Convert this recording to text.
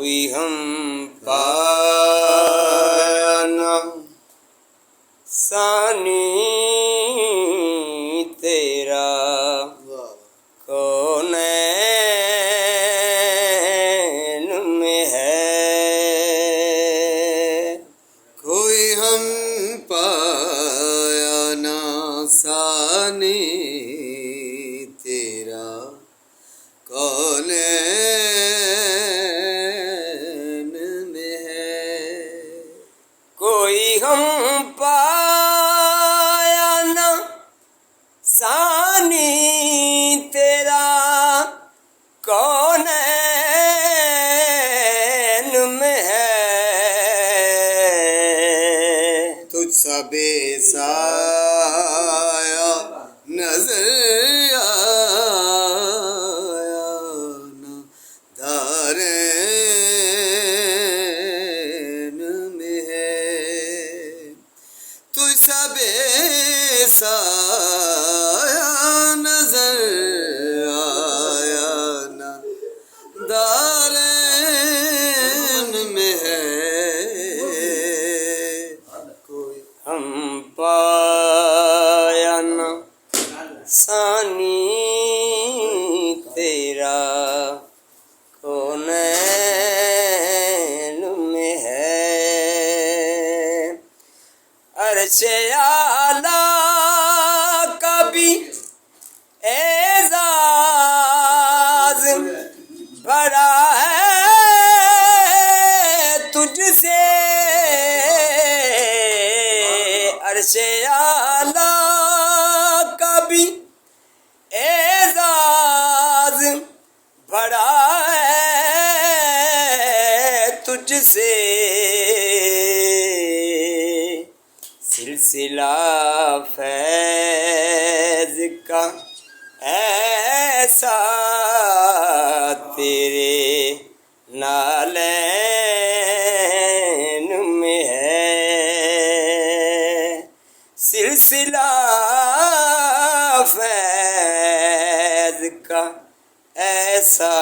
کوئی ہم پایا نہ ثانی تیرا کونین میں ہے، کوئی ہم پایا نہ ثانی تیرا کونین میں ہے، کوئی ہم پایا نہ ثانی تیرا کونین میں ہے، تجھ سا بے سایہ نظر آیا نہ دارین میں ہے، تجھ سا بے سایہ نظر آیا نہ دارین میں ہے، کوئی ہم پایا نہ ثانی تیرا کونین میں ہے، عرش اعلیٰ کا بھی اعزاز بڑا ہے تجھ سے، عرش اعلیٰ کا بھی اعزاز بڑا ہے تجھ سے، سلسلہ فیض کا ایسا تیرے نالین میں ہے، سلسلہ فیض کا ایسا